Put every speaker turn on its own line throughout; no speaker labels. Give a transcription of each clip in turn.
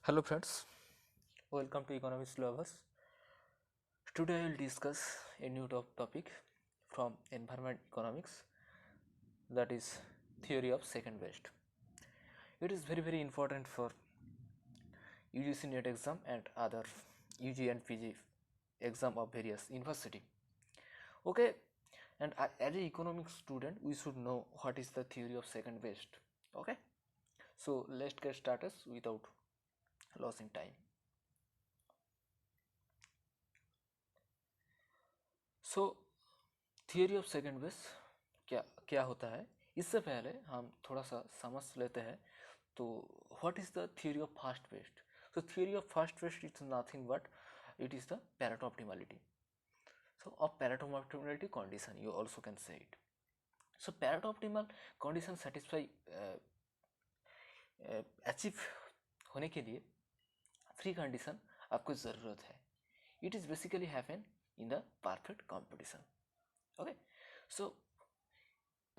Hello friends, welcome to Economics Lovers. Today I will discuss a new topic from environment economics, that is theory of second best. It is very important for UGC NET exam and other UG and PG exam of various university. Okay, and as an economics student we should know what is the theory of second best. Okay, so let's get started without losing time. So theory of second base क्या क्या होता है, इससे पहले हम थोड़ा सा समझ लेते हैं तो what is the theory of first best. So theory of first best is nothing but it is the Pareto optimality. So of Pareto optimality condition you also can say it. So Pareto optimal condition satisfy achieve होने के लिए three condition आपको ज़रूरत है. It is basically happen in the perfect competition. Okay, so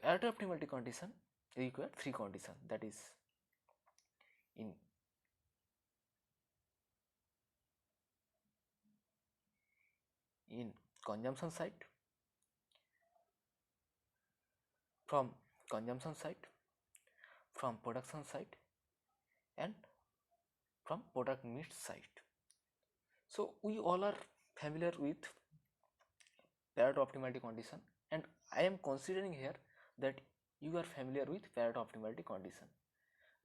Pareto optimality condition require three condition, that is in consumption side, from consumption side, from production side, and from product mix side. So we all are familiar with Pareto optimality condition, and I am considering here that you are familiar with Pareto optimality condition,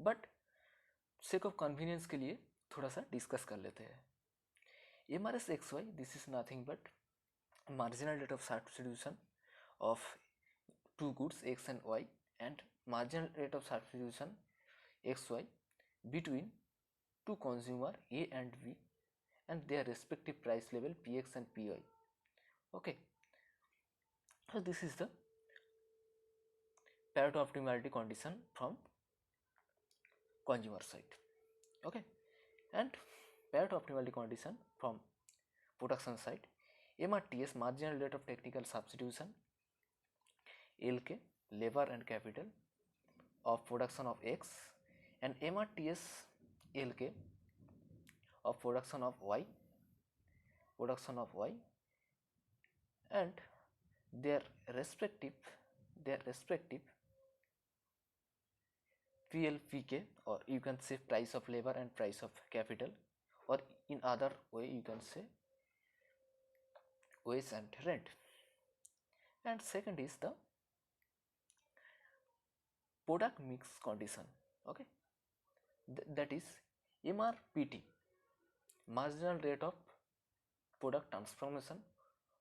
but sake of convenience के लिए थोड़ा सा discuss कर लेते हैं. MRS XY, this is nothing but marginal rate of substitution of two goods X and Y, and marginal rate of substitution XY between two consumer A and B and their respective price level Px and Py. Okay, so this is the Pareto optimality condition from consumer side. Okay, and Pareto optimality condition from production side, MRTS, marginal rate of technical substitution, LK, labor and capital of production of X, and MRTS LK of production of Y, and their respective PLPK, or you can say price of labor and price of capital, or in other way you can say wage and rent. And second is the product mix condition. Okay, that is MRPT, marginal rate of product transformation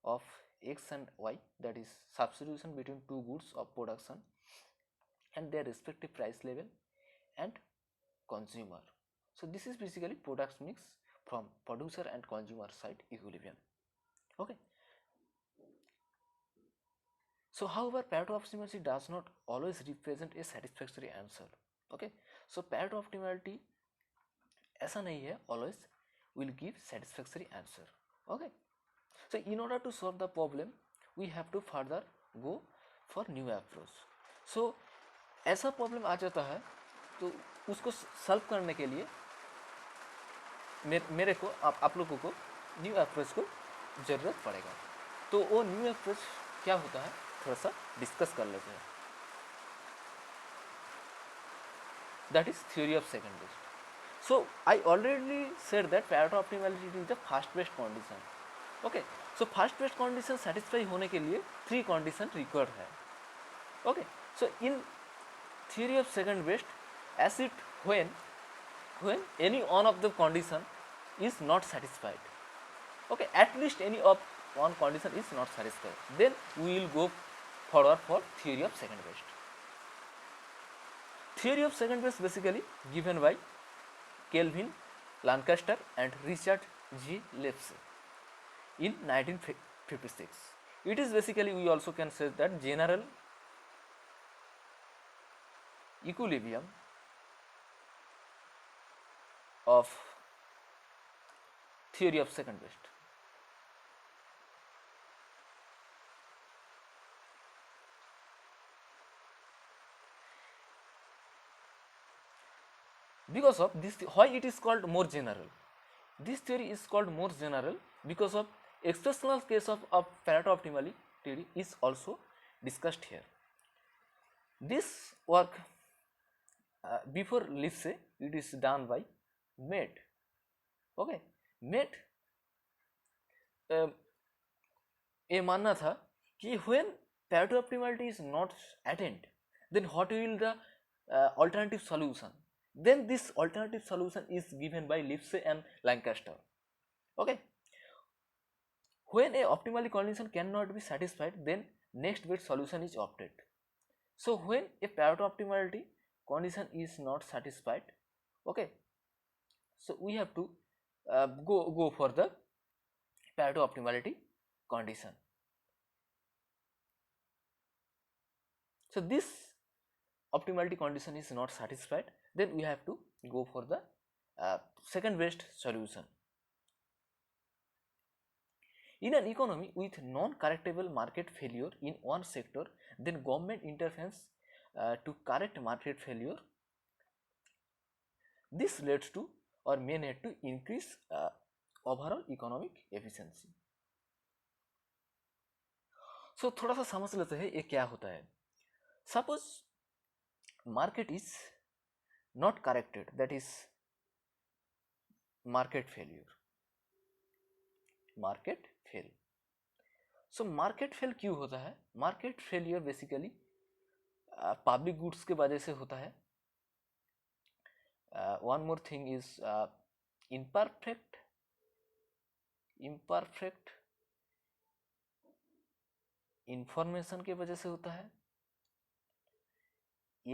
of X and Y, that is substitution between two goods of production and their respective price level and consumer. So this is basically products mix from producer and consumer side equilibrium. Okay, so however Pareto optimality does not always represent a satisfactory answer. Okay, so Pareto optimality ऐसा नहीं है always will give satisfactory answer. Okay, so in order to solve the problem we have to further go for new approach. So ऐसा problem आ जाता है तो उसको solve करने के लिए मेरे को आप लोगों को न्यू अप्रोच को ज़रूरत पड़ेगा. तो वो न्यू अप्रोच क्या होता है थोड़ा सा डिस्कस कर लेते हैं. That is theory of second best. So I already said that Pareto optimality is the first best condition. Okay, so first best condition satisfy होने के लिए थ्री कंडीशन रिक्वायर्ड है. Okay, so in theory of second best, as it when any one of the condition is not satisfied. Okay, at least any of one condition is not satisfied, then we will go forward for theory of second best. Theory of second best basically given by Kelvin, Lancaster and Richard G. Lipsey in 1956. It is basically, we also can say that, general equilibrium of theory of second best. Because of this, why it is called more general? This theory is called more general because of exceptional case of Pareto optimally theory is also discussed here. This work before Lipse, it is done by Met. Okay, Met ये मानना था कि when Pareto optimality is not attained, then what will the alternative solution? Then this alternative solution is given by Lipse and Lancaster. Okay, when a optimally condition cannot be satisfied, then next best solution is opted. So when a Pareto optimality condition is not satisfied, okay, so we have to go for the Pareto optimality condition. So this optimality condition is not satisfied, then we have to go for the second best solution. In an economy with non-correctable market failure in one sector, then government intervenes to correct market failure. This leads to or may need to increase overall economic efficiency. So थोड़ा सा समझ लेते हैं ये क्या होता है. Suppose market is not corrected, that is market failure. Market fail. So market fail क्यों होता है? Market failure basically public goods के वजह से होता है. One more thing is imperfect information की वजह से होता है,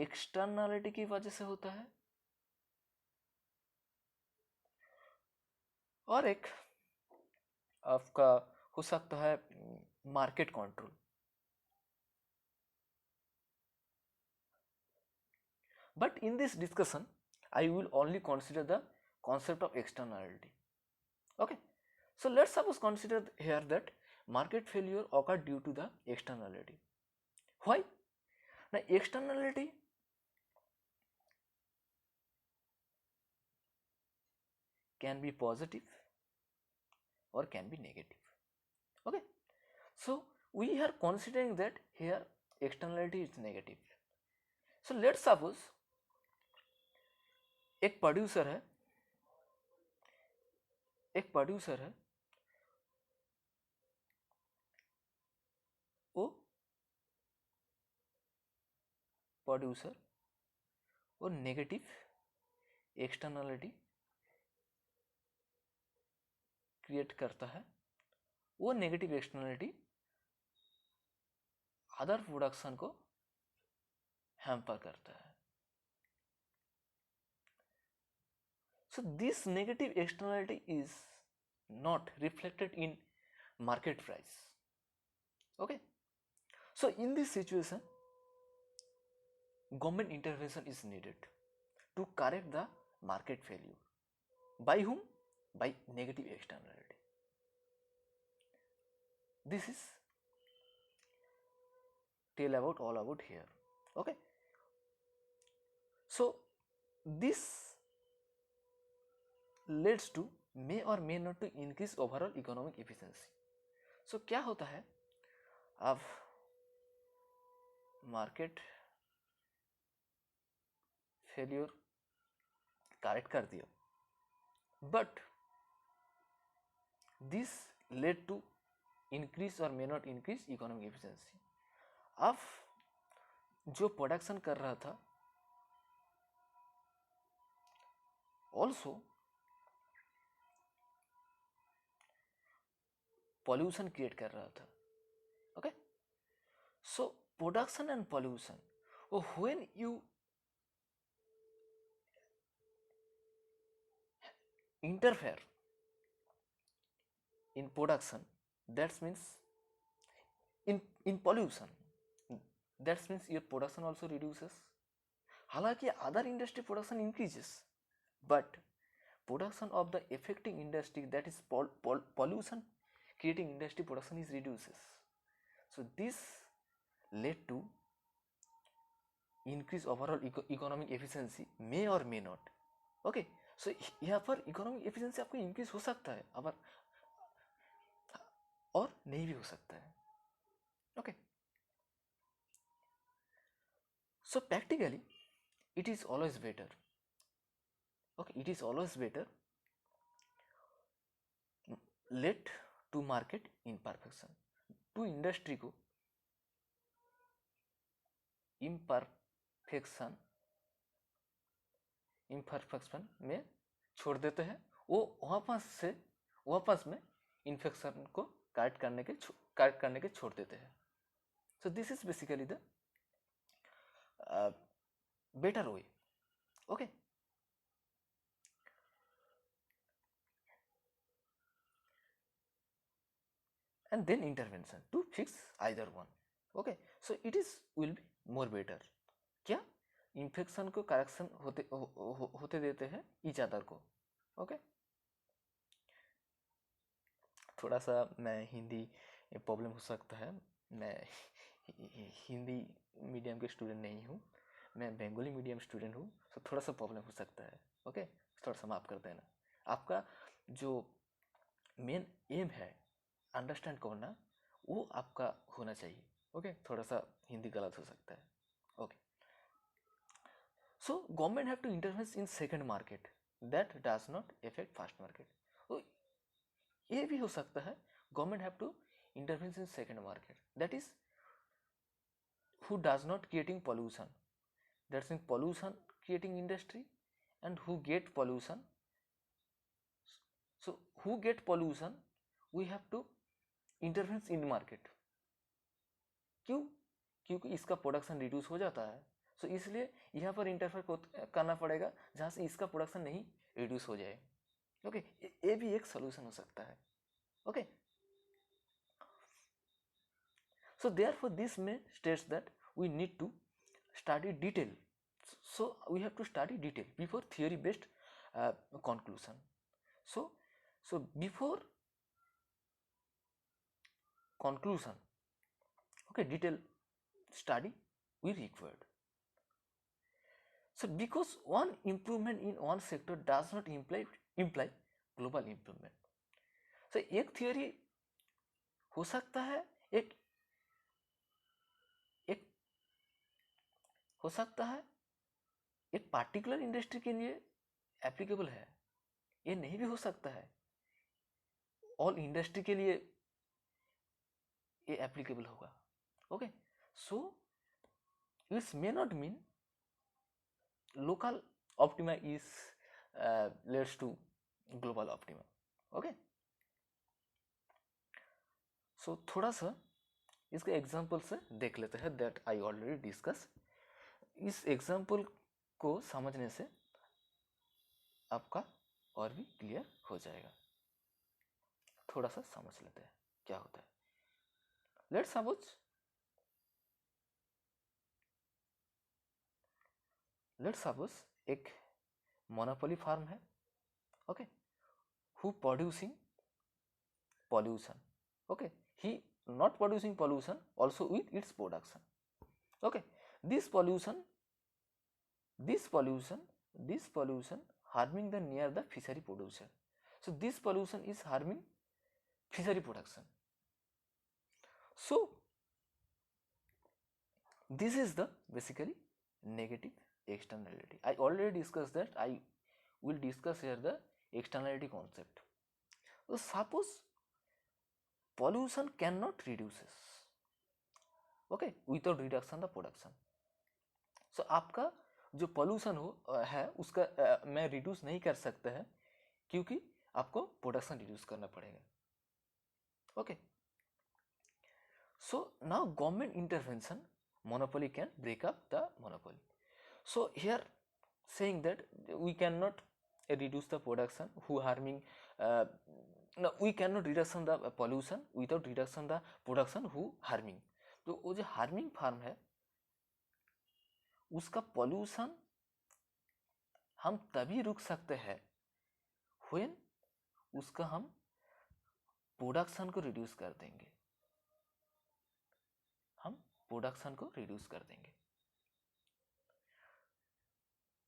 एक्सटर्नलिटी की वजह से होता है, और एक आपका हो सकता है market control. But in this discussion, I will only consider the concept of externality. Okay, so let's suppose consider here that market failure occurred due to the externality. Why? Now externality can be positive or can be negative. Okay, so we are considering that here externality is negative. So let's suppose एक producer है, वो producer वो negative externality create करता है. वो negative externality other production को hamper करता है. So this negative externality is not reflected in market price. Okay, so in this situation government intervention is needed to correct the market failure. By whom? By negative externality. This is tell about all about here. Okay, so this leads to may or may not to increase overall economic efficiency. So क्या होता है, अब market failure correct कर दिया, but this led to increase और may not increase economic efficiency. अब जो production कर रहा था ऑल्सो पॉल्यूशन क्रिएट कर रहा था. Okay, so production and pollution, when you interfere in production, that means in pollution, that means your production also reduces. हालांकि other industry production increases, but production of the affecting industry, that is pollution creating industry production is reduces. So this led to increase overall economic efficiency, may or may not. Okay, so यहाँ पर economic efficiency आपको increase हो सकता है और नहीं भी हो सकता है। Okay, so practically it is always better, okay, it is always better let to market imperfection, to industry को imperfection में छोड़ देते हैं, वो वापस में इन्फेक्शन को काट करने के छोड़ देते हैं। सो this is basically the better way. Okay, and then intervention to fix either one. Okay, so it is will be more better. क्या इन्फेक्शन को करेक्शन होते देते हैं ईच अदर को। ओके, थोड़ा सा मैं हिंदी प्रॉब्लम हो सकता है, मैं हिंदी मीडियम के स्टूडेंट नहीं हूँ, मैं बंगाली मीडियम स्टूडेंट हूँ, तो थोड़ा सा प्रॉब्लम हो सकता है। ओके, थोड़ा सा माफ़ कर देना। आपका जो मेन एम है अंडरस्टैंड करना, वो आपका होना चाहिए। ओके, थोड़ा सा हिंदी गलत हो सकता है। Okay, so government have to intervenes in second market that does not effect first market. तो ये भी हो सकता है government have to intervenes in second market that is who does not creating pollution, that's in pollution creating industry, and who get pollution. So who get pollution we have to intervene in market. क्यों? क्योंकि इसका production reduce हो जाता है, सो इसलिए यहाँ पर interfere करना पड़ेगा जहाँ से इसका प्रोडक्शन नहीं रिड्यूस हो जाए। ओके, ये भी एक सोल्यूशन हो सकता है। Okay, so therefore this may states that we need to study detail, so we have to study detail before theory based conclusion. So before conclusion, okay, detail study we required. So because one improvement in one sector does not imply global improvement. So एक theory हो सकता है, एक हो सकता है एक particular industry के लिए एप्लीकेबल है, ये नहीं भी हो सकता है ऑल इंडस्ट्री के लिए ये एप्लीकेबल होगा। Okay, so it's may not mean local optima is leads to global optima. Okay, so थोड़ा सा इसके एग्जांपल से देख लेते हैं दैट आई ऑलरेडी डिस्कस। इस एग्जांपल को समझने से आपका और भी क्लियर हो जाएगा। थोड़ा सा समझ लेते हैं क्या होता है। लेट्स सपोज एक मोनोपोली फार्म है, okay, who producing pollution, okay, he not producing pollution also with its production। okay, this pollution harming the near the fishery producer, so this pollution is harming fishery production. So this is the basically negative externality. I already discussed that, I will discuss here the externality concept. So suppose pollution cannot reduces, okay, without reduction the production. So आपका जो pollution है उसका मैं reduce नहीं कर सकता है क्योंकि आपको प्रोडक्शन रिड्यूस करना पड़ेगा। Okay, so now government intervention monopoly can break up the monopoly. So here saying that we cannot reduce the production who harming no, we cannot reduction the pollution without reduction the production who harming। तो वो जो harming farm है उसका pollution हम तभी रुक सकते हैं व्हेन उसका हम प्रोडक्शन को रिड्यूस कर देंगे, हम प्रोडक्शन को रिड्यूस कर देंगे।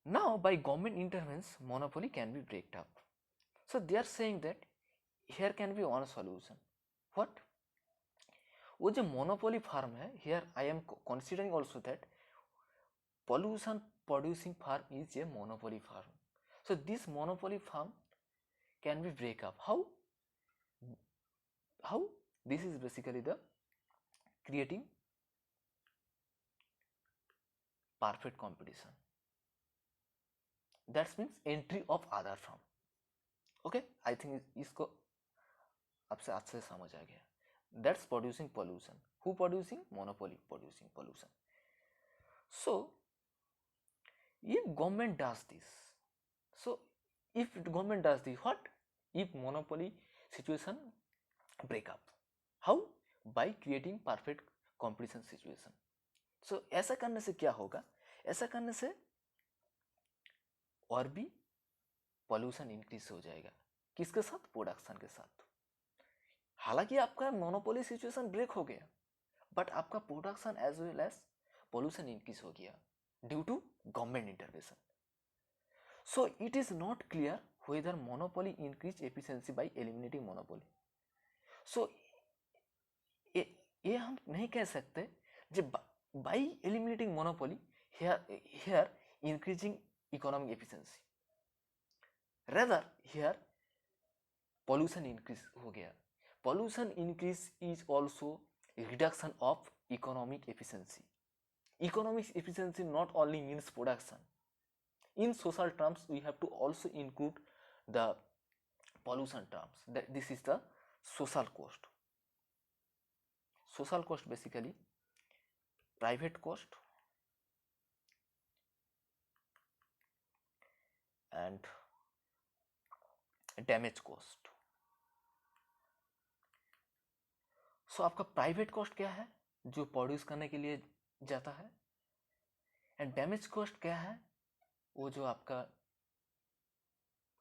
Now by government intervention monopoly can be break up. So they are saying that here can be one solution. What? वो जो monopoly farm है, here I am considering also that pollution producing farm is a monopoly farm. So this monopoly farm can be break up. How? This is basically the creating perfect competition. That means entry of other firm. Okay, I think इसको आपसे अच्छे से समझ आ गया. That's producing pollution. Who producing? Monopoly producing pollution. So if government does this, so if government does this, what? If monopoly situation break up, how? By creating perfect competition situation. So ऐसा करने से क्या होगा? ऐसा करने से और भी पॉल्यूशन इंक्रीज हो जाएगा. किसके साथ? प्रोडक्शन के साथ. हालांकि आपका मोनोपोली सिचुएशन ब्रेक हो गया, बट आपका production as well as pollution increase हो गया due to government intervention. So it is not clear whether monopoly increase efficiency by eliminating monopoly. So ये हम नहीं कह सकते जब by eliminating monopoly here increasing economic efficiency. rather here pollution increase हो गया. Pollution increase is also reduction of economic efficiency. Economic efficiency not only means production. In social terms we have to also include the pollution terms. This is the social cost. Social cost basically private cost and damage cost. So आपका private cost क्या है? जो produce करने के लिए जाता है. And damage cost क्या है? वो जो आपका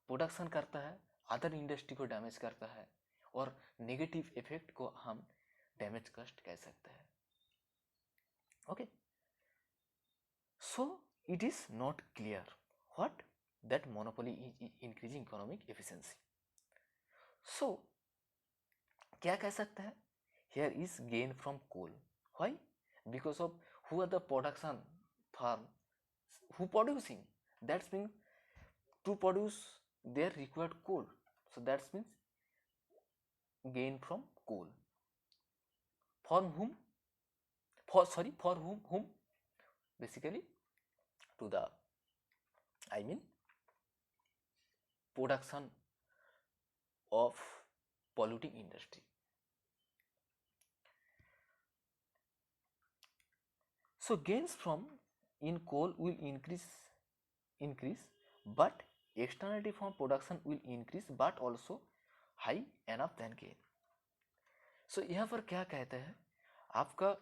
प्रोडक्शन करता है, अदर इंडस्ट्री को डैमेज करता है, और नेगेटिव इफेक्ट को हम डैमेज कॉस्ट कह सकते हैं. Okay, so it is not clear what that monopoly is increasing economic efficiency. So क्या कह सकते हैं? Here is gain from coal. Why? Because of who are the production farm who producing. That means to produce their required coal. So that means gain from coal. For whom? For whom? Basically to the production of polluting industry. So gains from in coal will increase, but externality from production will increase, but also high enough than gain. So यहाँ पर क्या कहते हैं? आपका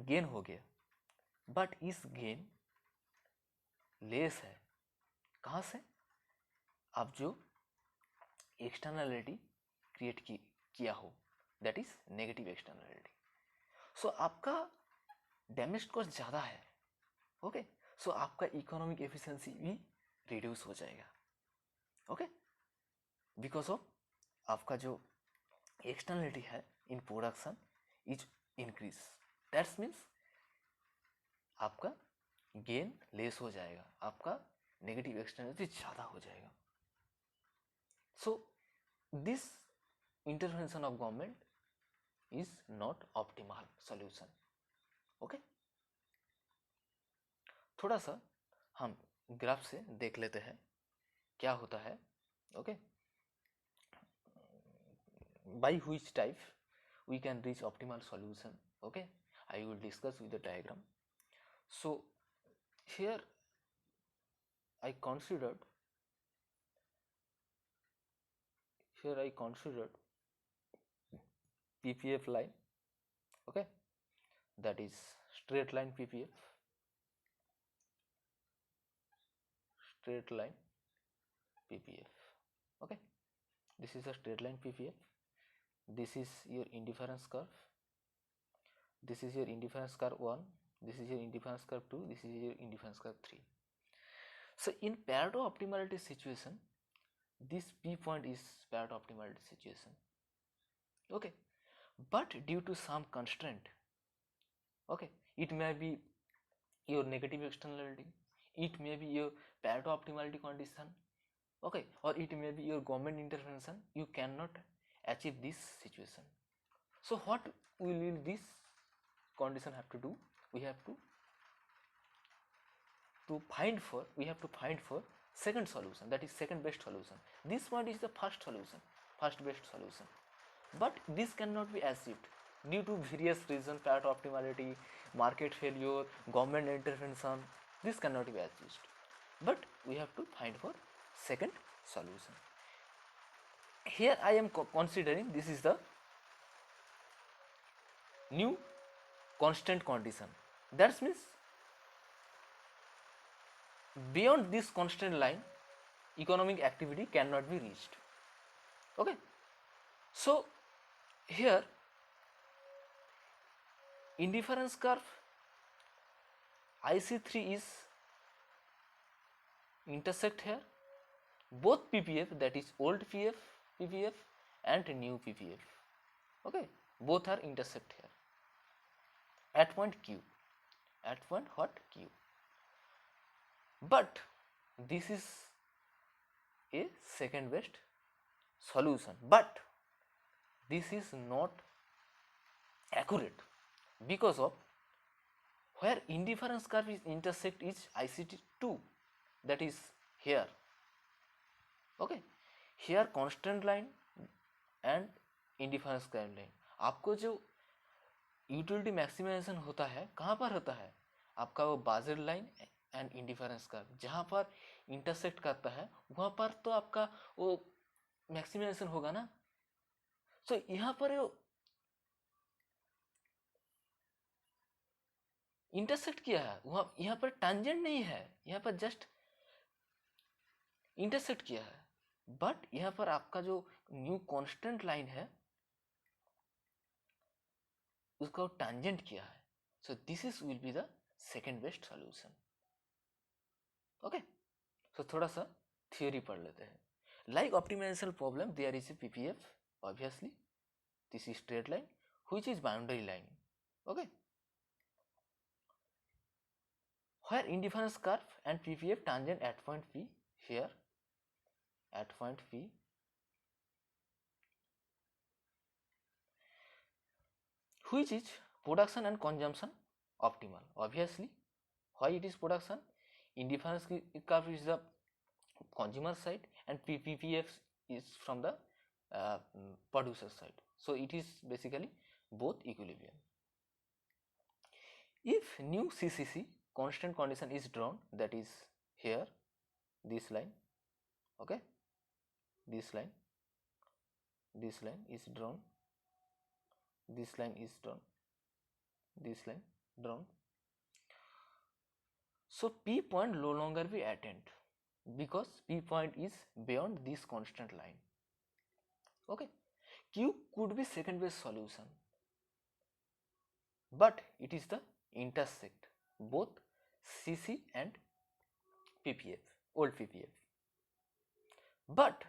gain हो गया, but इस gain less है. कहाँ से? आप जो एक्सटर्नलिटी क्रिएट किया हो, दैट इज नेगेटिव एक्सटर्नलिटी. सो आपका डैमेज कॉस्ट ज़्यादा है. ओके, सो आपका इकोनॉमिक एफिशिएंसी भी रिड्यूस हो जाएगा. ओके, बिकॉज ऑफ आपका जो एक्सटर्नलिटी है in production is increase. That's means आपका गेन लेस हो जाएगा, आपका नेगेटिव एक्सटर्नलिटी ज़्यादा हो जाएगा. So this intervention of government is not optimal solution. Okay, थोड़ा सा हम ग्राफ से देख लेते हैं क्या होता है. Okay, by which type we can reach optimal solution. Okay, I will discuss with the diagram. So here I considered PPF line. Okay, that is straight line PPF. Okay, this is a straight line PPF. This is your indifference curve. This is your indifference curve 1. This is your indifference curve 2. This is your indifference curve 3. So in Pareto optimality situation, this P point is Pareto optimality situation. Okay, but due to some constraint, okay, it may be your negative externality, it may be your Pareto optimality condition, okay, or it may be your government intervention, you cannot achieve this situation. So what will this condition have to do? We have to find for second solution, that is second best solution. This one is the first solution, first best solution, but this cannot be achieved due to various reasons, Pareto optimality, market failure, government intervention. This cannot be achieved, but we have to find for second solution. Here I am considering this is the new constant condition. That means beyond this constant line, economic activity cannot be reached. Okay, so here indifference curve IC3 is intersect here, both PPF, that is old PPF and new PPF. Okay, both are intersect here at point Q, at point what Q. But this is a second best solution, but this is not accurate because of where indifference curve is intersect is ICT2, that is here. Okay, here constant line and indifference crime line. आपको जो utility maximisation होता है कहाँ पर होता है? आपका वो बाजर लाइन एंड इंडिफरेंस कर्व जहाँ पर इंटरसेक्ट करता है वहाँ पर तो आपका वो मैक्सिमाइजेशन होगा ना. सो यहाँ पर इंटरसेक्ट किया है, वहाँ यहाँ पर टैंजेंट नहीं है, यहाँ पर जस्ट इंटरसेक्ट किया है. बट यहाँ पर आपका जो न्यू कांस्टेंट लाइन है उसका टैंजेंट किया है. So this is will be the second best solution. Okay, so थोड़ा सा थियोरी पढ़ लेते हैं. Like optimization problem there is a PPF, obviously this is straight line which is boundary line. Okay, where indifference curve and PPF tangent at point P, here at point P, which is production and consumption optimal. Obviously, why it is production? Indifference curve is the consumer side and PPF is from the producer side. So it is basically both equilibrium. If new CCC constant condition is drawn, that is here this line, okay, this line is drawn, this line is drawn, this line drawn. So P point no longer be attained because P point is beyond this constant line. Okay, Q could be second best solution, but it is the intersect both CC and PPF, old PPF. But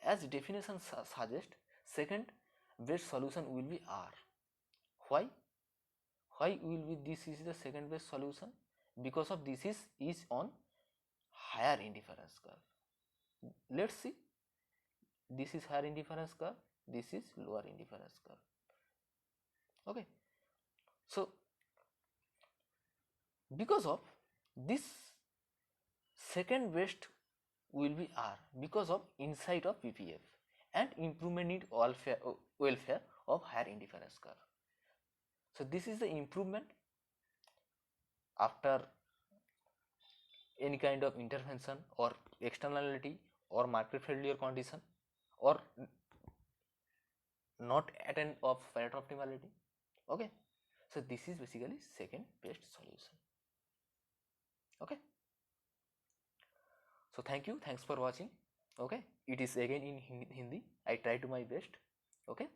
as definition suggests, second best solution will be R. Why? Why will be this is the second best solution? Because of this is on higher indifference curve. Let's see. This is higher indifference curve. This is lower indifference curve. Okay. So because of this, second best will be R because of insight of PPF and improvement in welfare of higher indifference curve. So this is the improvement after any kind of intervention or externality or market failure condition or not attain of Pareto optimality. Okay, so this is basically second best solution. Okay, so thank you, thanks for watching. Okay, it is again in Hindi. I try to my best. Okay.